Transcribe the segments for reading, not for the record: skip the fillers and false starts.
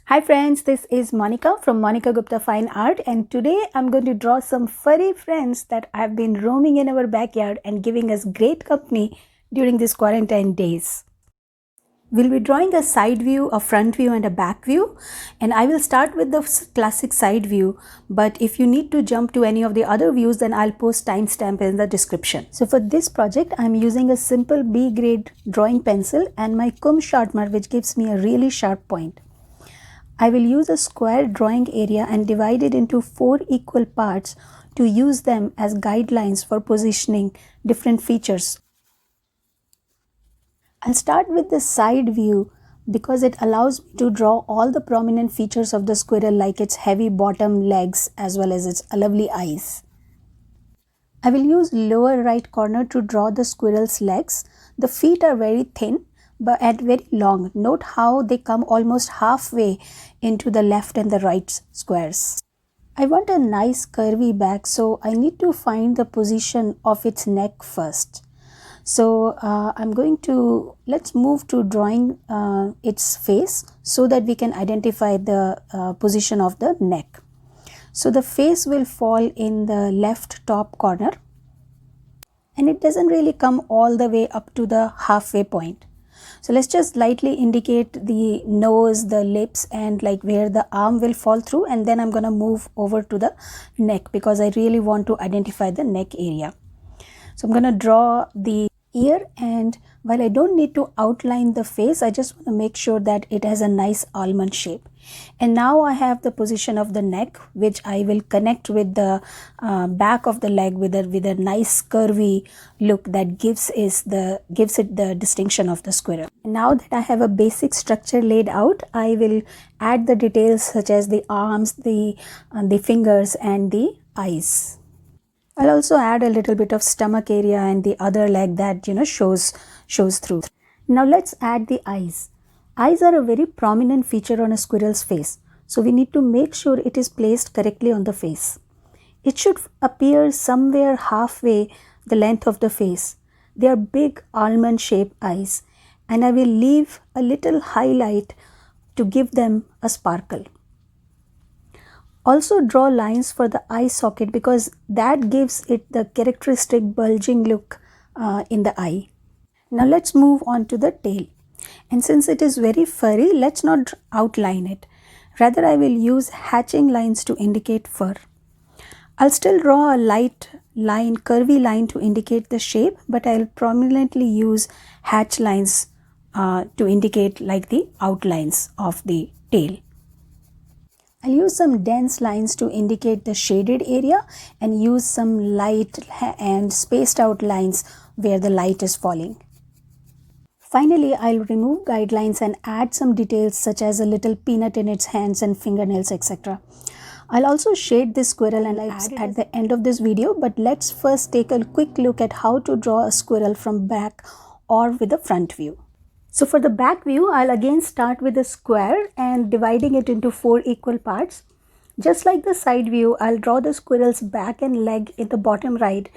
Hi friends, this is Monica from Monica Gupta Fine Art, and today I'm going to draw some furry friends that have been roaming in our backyard and giving us great company during these quarantine days. We'll be drawing a side view, a front view and a back view, and I will start with the classic side view, but if you need to jump to any of the other views, then I'll post timestamp in the description. So for this project, I'm using a simple B grade drawing pencil and my comb sharpener, which gives me a really sharp point. I will use a square drawing area and divide it into 4 equal parts to use them as guidelines for positioning different features. I'll start with the side view because it allows me to draw all the prominent features of the squirrel, like its heavy bottom legs as well as its lovely eyes. I will use lower right corner to draw the squirrel's legs. The feet are very thin but very long. Note how they come almost halfway into the left and the right squares. I want a nice curvy back, so I need to find the position of its neck first. So let's move to drawing its face so that we can identify the position of the neck. So the face will fall in the left top corner, and it doesn't really come all the way up to the halfway point. So let's just lightly indicate the nose, the lips, and like where the arm will fall through, and then I'm going to move over to the neck because I really want to identify the neck area. So I'm going to draw the ear, and while I don't need to outline the face, I just want to make sure that it has a nice almond shape. And now I have the position of the neck, which I will connect with the back of the leg with a nice curvy look that gives it the distinction of the squirrel. Now that I have a basic structure laid out, I will add the details such as the arms, the fingers and the eyes. I'll also add a little bit of stomach area and the other leg that shows through. Now let's add the eyes. Eyes are a very prominent feature on a squirrel's face, so we need to make sure it is placed correctly on the face. It should appear somewhere halfway the length of the face. They are big almond shaped eyes, and I will leave a little highlight to give them a sparkle. Also draw lines for the eye socket because that gives it the characteristic bulging look in the eye. Now let's move on to the tail. And since it is very furry, let's not outline it. Rather, I will use hatching lines to indicate fur. I'll still draw a light line, curvy line to indicate the shape, but I'll prominently use hatch lines to indicate like the outlines of the tail. I'll use some dense lines to indicate the shaded area and use some light and spaced out lines where the light is falling. Finally, I'll remove guidelines and add some details such as a little peanut in its hands and fingernails, etc. I'll also shade this squirrel and I'll add at the end of this video, but let's first take a quick look at how to draw a squirrel from back or with a front view. So for the back view, I'll again start with a square and dividing it into 4 equal parts. Just like the side view, I'll draw the squirrel's back and leg in the bottom right,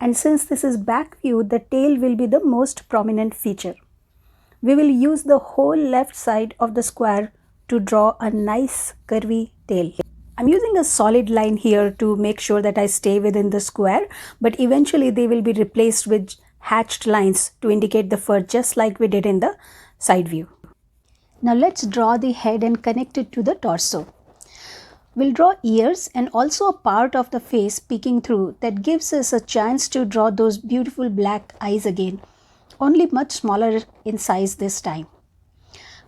and since this is back view, the tail will be the most prominent feature. We will use the whole left side of the square to draw a nice curvy tail. I'm using a solid line here to make sure that I stay within the square, but eventually they will be replaced with hatched lines to indicate the fur, just like we did in the side view. Now let's draw the head and connect it to the torso. We'll draw ears and also a part of the face peeking through that gives us a chance to draw those beautiful black eyes again, only much smaller in size this time.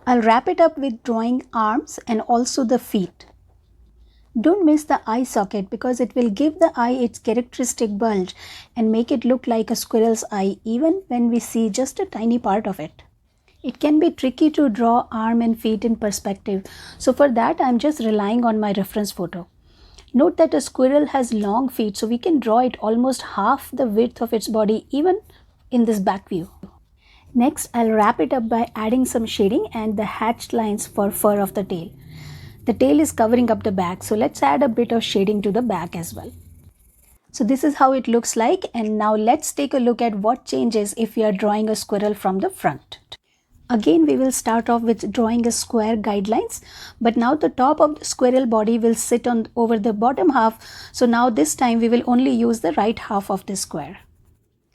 I'll wrap it up with drawing arms and also the feet. Don't miss the eye socket because it will give the eye its characteristic bulge and make it look like a squirrel's eye even when we see just a tiny part of it. It can be tricky to draw arm and feet in perspective, so for that I'm just relying on my reference photo. Note that a squirrel has long feet, so we can draw it almost half the width of its body even in this back view. Next, I'll wrap it up by adding some shading and the hatched lines for fur of the tail. The tail is covering up the back, so let's add a bit of shading to the back as well. So this is how it looks like, and now let's take a look at what changes if we are drawing a squirrel from the front. Again, we will start off with drawing a square guidelines, but now the top of the squirrel body will sit on over the bottom half. So now this time we will only use the right half of the square.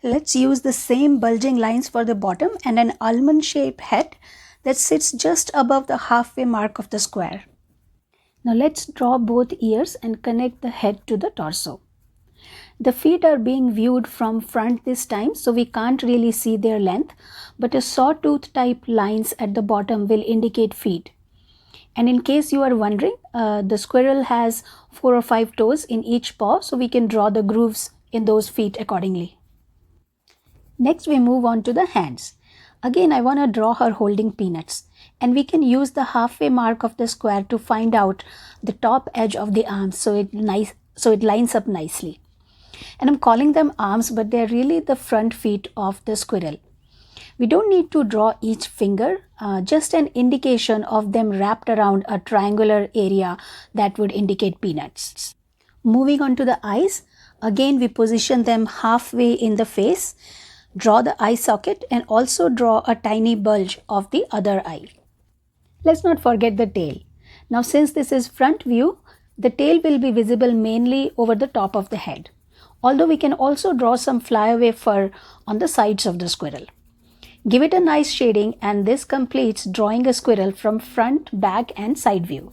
Let's use the same bulging lines for the bottom and an almond shaped head that sits just above the halfway mark of the square. Now let's draw both ears and connect the head to the torso. The feet are being viewed from front this time, so we can't really see their length, but a sawtooth type lines at the bottom will indicate feet. And in case you are wondering, the squirrel has 4 or 5 toes in each paw, so we can draw the grooves in those feet accordingly. Next we move on to the hands. Again, I want to draw her holding peanuts, and we can use the halfway mark of the square to find out the top edge of the arms so it lines up nicely. And I'm calling them arms, but they're really the front feet of the squirrel. We don't need to draw each finger, just an indication of them wrapped around a triangular area that would indicate peanuts. Moving on to the eyes, again we position them halfway in the face, draw the eye socket, and also draw a tiny bulge of the other eye. Let's not forget the tail. Now since this is front view, the tail will be visible mainly over the top of the head. Although we can also draw some flyaway fur on the sides of the squirrel. Give it a nice shading, and this completes drawing a squirrel from front, back and side view.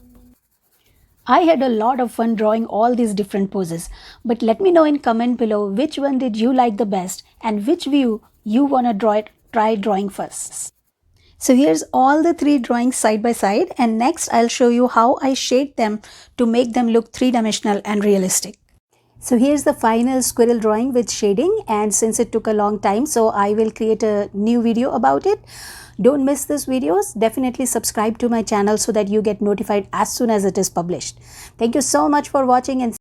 I had a lot of fun drawing all these different poses, but let me know in comment below which one did you like the best and which view you want to try drawing first. So here's all the 3 drawings side by side, and next I'll show you how I shade them to make them look 3-dimensional and realistic. So here's the final squirrel drawing with shading, and since it took a long time, so I will create a new video about it. Don't miss these videos. Definitely subscribe to my channel so that you get notified as soon as it is published. Thank you so much for watching, and